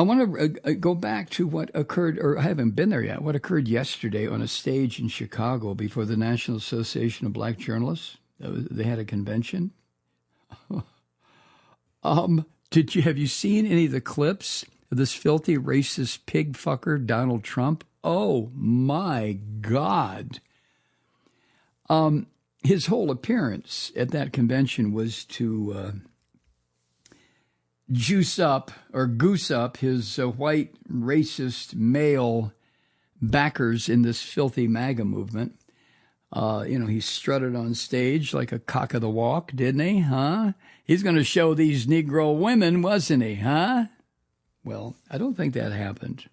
want to go back to what occurred, or I haven't been there yet, what occurred yesterday on a stage in Chicago before the National Association of Black Journalists. They had a convention. Have you seen any of the clips of this filthy, racist pig fucker, Donald Trump? Oh, my God. His whole appearance at that convention was to juice up or goose up his white racist male backers in this filthy MAGA movement. He strutted on stage like a cock of the walk, didn't he? Huh? He's going to show these Negro women, wasn't he? Huh? Well, I don't think that happened.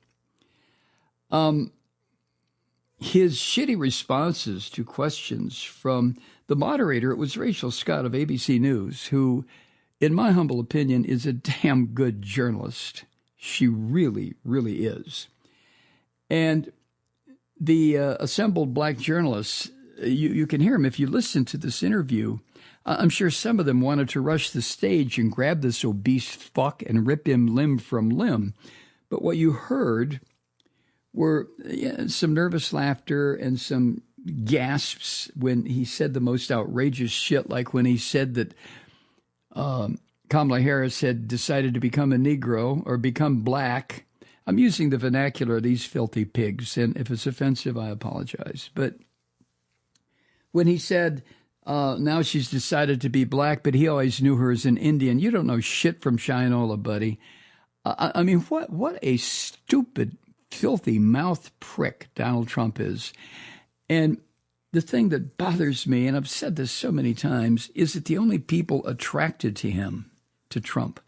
His shitty responses to questions from the moderator, it was Rachel Scott of ABC News, who, in my humble opinion, is a damn good journalist. She really, really is. And the assembled black journalists, you can hear them if you listen to this interview. I'm sure some of them wanted to rush the stage and grab this obese fuck and rip him limb from limb. But what you heard were some nervous laughter and some gasps when he said the most outrageous shit, like when he said that Kamala Harris had decided to become a Negro or become black. I'm using the vernacular of these filthy pigs, and if it's offensive, I apologize. But when he said, now she's decided to be black, but he always knew her as an Indian, you don't know shit from Shinola, buddy. I mean, what a stupid, filthy mouth prick Donald Trump is. And the thing that bothers me, and I've said this so many times, is that the only people attracted to him, to Trump,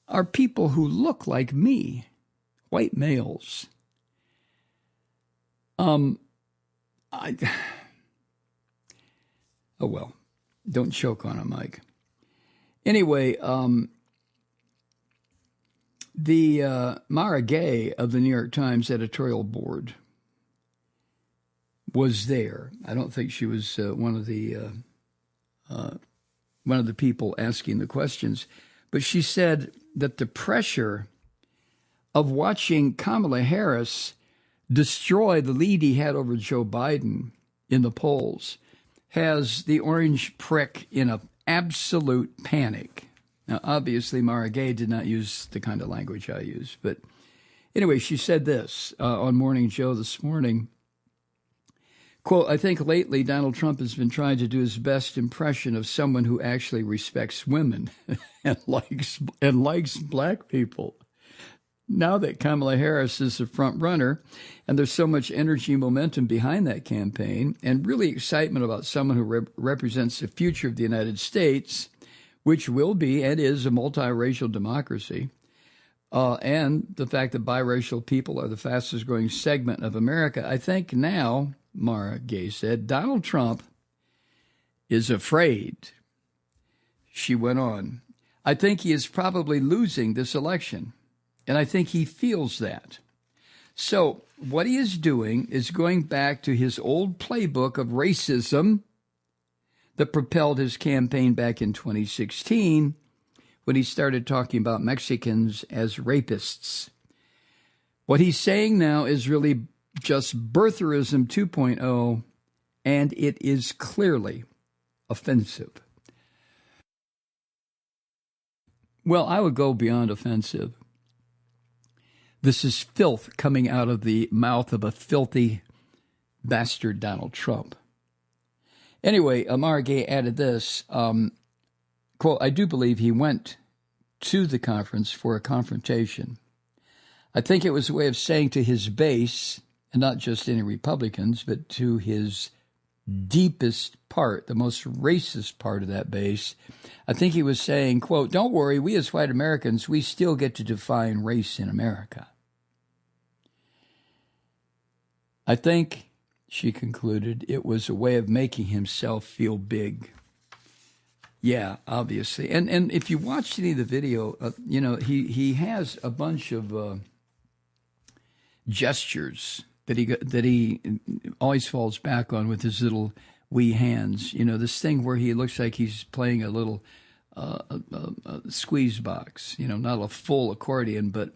are people who look like me, white males. Oh, well, don't choke on it, Mike. Anyway, the Mara Gay of the New York Times editorial board was there. I don't think she was one of the people asking the questions, but she said that the pressure of watching Kamala Harris destroy the lead he had over Joe Biden in the polls has the orange prick in an absolute panic. Now, obviously, Mara Gay did not use the kind of language I use. But anyway, she said this on Morning Joe this morning. Quote, I think lately Donald Trump has been trying to do his best impression of someone who actually respects women and likes black people. Now that Kamala Harris is the front runner, and there's so much energy and momentum behind that campaign, and really excitement about someone who represents the future of the United States, which will be and is a multiracial democracy, and the fact that biracial people are the fastest growing segment of America, I think now, Mara Gay said, Donald Trump is afraid. She went on, I think he is probably losing this election. And I think he feels that. So what he is doing is going back to his old playbook of racism that propelled his campaign back in 2016 when he started talking about Mexicans as rapists. What he's saying now is really just birtherism 2.0, and it is clearly offensive. Well, I would go beyond offensive. This is filth coming out of the mouth of a filthy bastard Donald Trump. Anyway, Mara Gay added this, quote, I do believe he went to the conference for a confrontation. I think it was a way of saying to his base, and not just any Republicans, but to his deepest part, the most racist part of that base, I think he was saying, quote, don't worry, we as white Americans, we still get to define race in America. I think, she concluded, it was a way of making himself feel big. Yeah, obviously. And if you watch any of the video, he has a bunch of gestures that he always falls back on with his little wee hands. You know, this thing where he looks like he's playing a little squeeze box, not a full accordion, but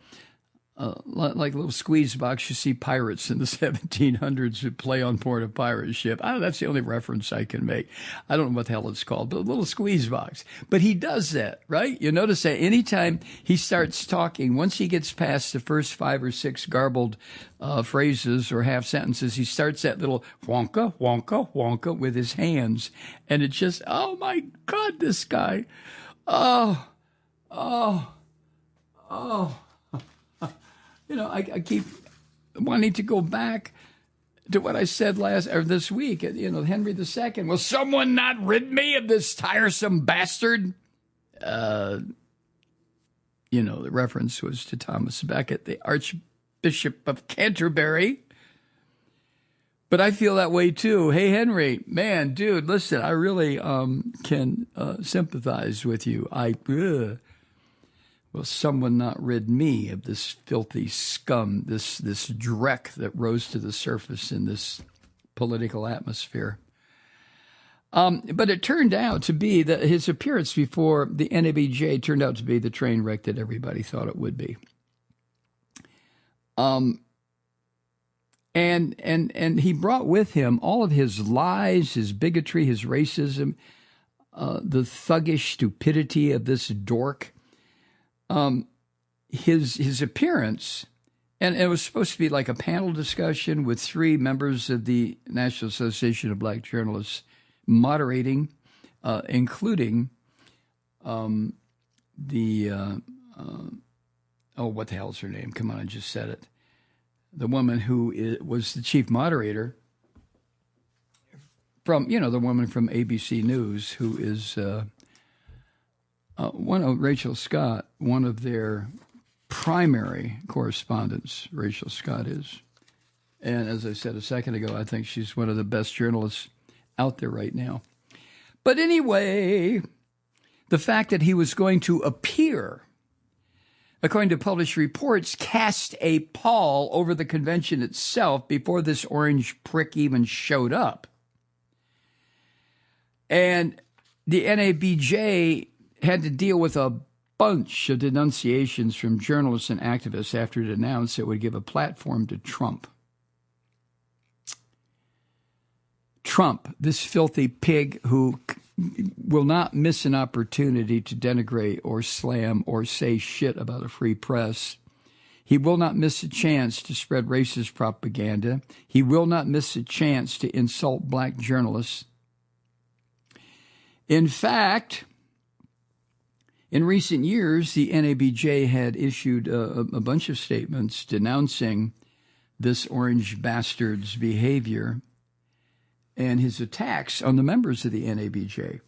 like a little squeeze box. You see pirates in the 1700s who play on board a pirate ship. That's the only reference I can make. I don't know what the hell it's called, but a little squeeze box. But he does that, right? You notice that anytime he starts talking, once he gets past the first 5 or 6 garbled phrases or half sentences, he starts that little wonka, wonka, wonka with his hands. And it's just, oh my God, this guy. Oh. I keep wanting to go back to what I said this week. Henry II. Will someone not rid me of this tiresome bastard? The reference was to Thomas Becket, the Archbishop of Canterbury. But I feel that way too. Hey, Henry, man, dude, listen, I really can sympathize with you. Will someone not rid me of this filthy scum, this dreck that rose to the surface in this political atmosphere? But it turned out to be that his appearance before the Nabj turned out to be the train wreck that everybody thought it would be. And he brought with him all of his lies, his bigotry, his racism, the thuggish stupidity of this dork. His appearance, and it was supposed to be like a panel discussion with 3 members of the National Association of Black Journalists moderating, including what the hell's her name? Come on, I just said it. The woman who was the chief moderator from, the woman from ABC News who is one of Rachel Scott, one of their primary correspondents, Rachel Scott is. And as I said a second ago, I think she's one of the best journalists out there right now. But anyway, the fact that he was going to appear, according to published reports, cast a pall over the convention itself before this orange prick even showed up. And the Nabj had to deal with a bunch of denunciations from journalists and activists after it announced it would give a platform to Trump. Trump, this filthy pig who will not miss an opportunity to denigrate or slam or say shit about a free press. He will not miss a chance to spread racist propaganda. He will not miss a chance to insult black journalists. In fact, in recent years, the Nabj had issued a bunch of statements denouncing this orange bastard's behavior and his attacks on the members of the Nabj.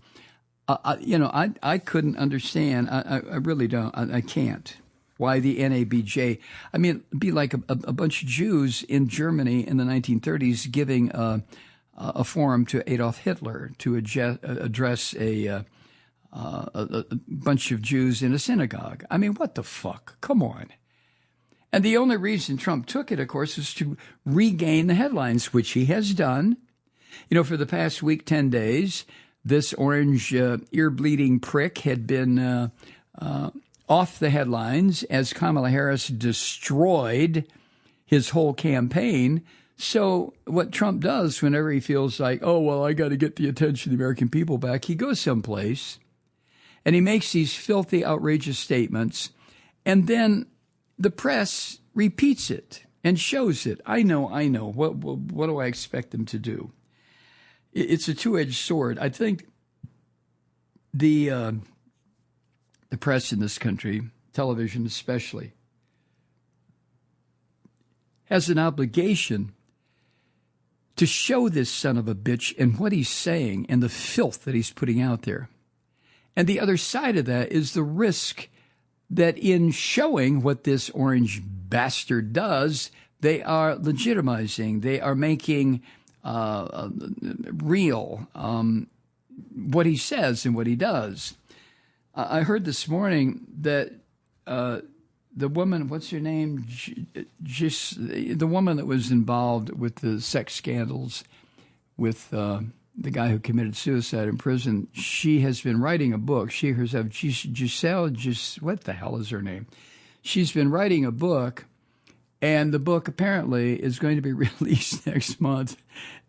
I couldn't understand. I really don't. I can't. Why the Nabj? I mean, it'd be like a bunch of Jews in Germany in the 1930s giving a forum to Adolf Hitler to address a bunch of Jews in a synagogue. I mean, what the fuck? Come on. And the only reason Trump took it, of course, is to regain the headlines, which he has done. For the past week, 10 days, this orange ear-bleeding prick had been off the headlines as Kamala Harris destroyed his whole campaign. So what Trump does whenever he feels like, oh, well, I got to get the attention of the American people back, he goes someplace and he makes these filthy, outrageous statements, and then the press repeats it and shows it. I know. What do I expect them to do? It's a two-edged sword. I think the press in this country, television especially, has an obligation to show this son of a bitch and what he's saying and the filth that he's putting out there. And the other side of that is the risk that in showing what this orange bastard does, they are legitimizing, they are making real what he says and what he does. I heard this morning that the woman, what's her name? The woman that was involved with the sex scandals with the guy who committed suicide in prison, she has been writing a book. She herself, Giselle, what the hell is her name? She's been writing a book And the book apparently is going to be released next month,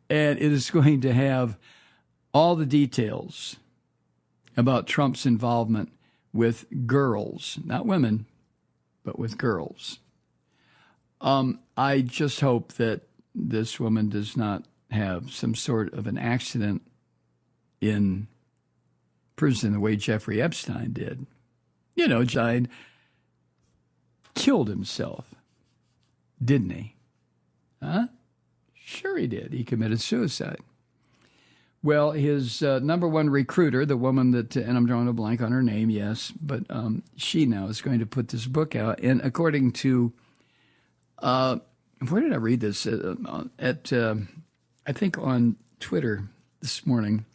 and it is going to have all the details about Trump's involvement with girls, not women, but with girls. I just hope that this woman does not have some sort of an accident in prison the way Jeffrey Epstein did. You know, Epstein killed himself, didn't he? Huh? Sure he did. He committed suicide. Well, his number one recruiter, the woman that, and I'm drawing a blank on her name, yes, but she now is going to put this book out. And according to, where did I read this? I think on Twitter this morning,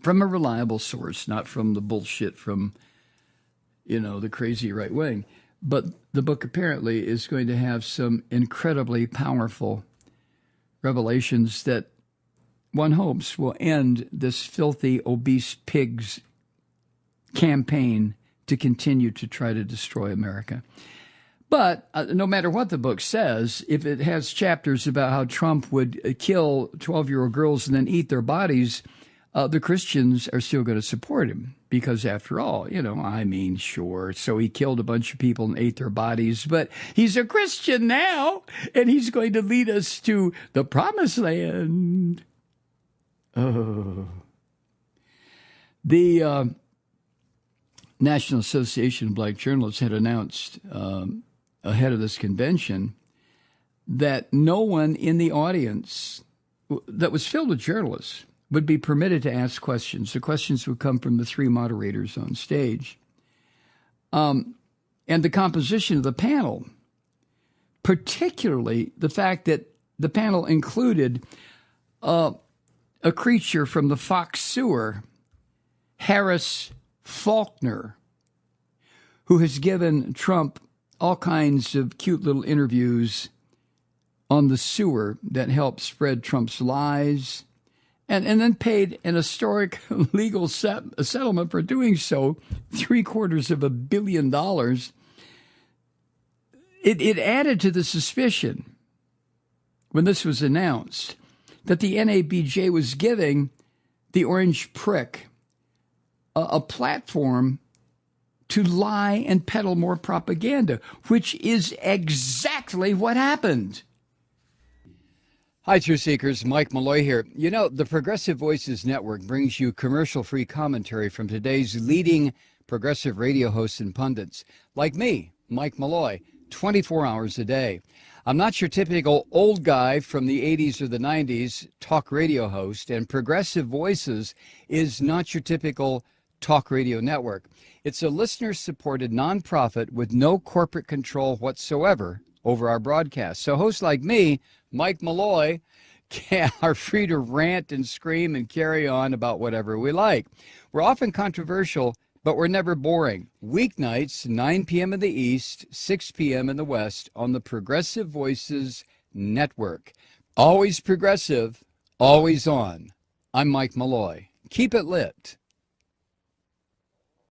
from a reliable source, not from the bullshit from, the crazy right wing. But the book apparently is going to have some incredibly powerful revelations that one hopes will end this filthy, obese pigs campaign to continue to try to destroy America. But no matter what the book says, if it has chapters about how Trump would kill 12-year-old girls and then eat their bodies, the Christians are still going to support him. Because after all, sure, so he killed a bunch of people and ate their bodies, but he's a Christian now, and he's going to lead us to the promised land. Oh. The National Association of Black Journalists had announced ahead of this convention that no one in the audience that was filled with journalists would be permitted to ask questions. The questions would come from the three moderators on stage. And the composition of the panel, particularly the fact that the panel included a creature from the Fox sewer, Harris Faulkner, who has given Trump all kinds of cute little interviews on the sewer that helped spread Trump's lies, and then paid an historic legal settlement for doing so, $750 million. It added to the suspicion when this was announced that the Nabj was giving the Orange Prick a platform to lie and peddle more propaganda, which is exactly what happened. Hi, Truth Seekers. Mike Malloy here. The Progressive Voices Network brings you commercial-free commentary from today's leading progressive radio hosts and pundits, like me, Mike Malloy, 24 hours a day. I'm not your typical old guy from the 80s or the 90s talk radio host, and Progressive Voices is not your typical talk radio network. It's a listener-supported nonprofit with no corporate control whatsoever over our broadcast. So hosts like me, Mike Malloy, are free to rant and scream and carry on about whatever we like. We're often controversial, but we're never boring. Weeknights, 9 p.m. in the East, 6 p.m. in the West on the Progressive Voices Network. Always progressive, always on. I'm Mike Malloy. Keep it lit.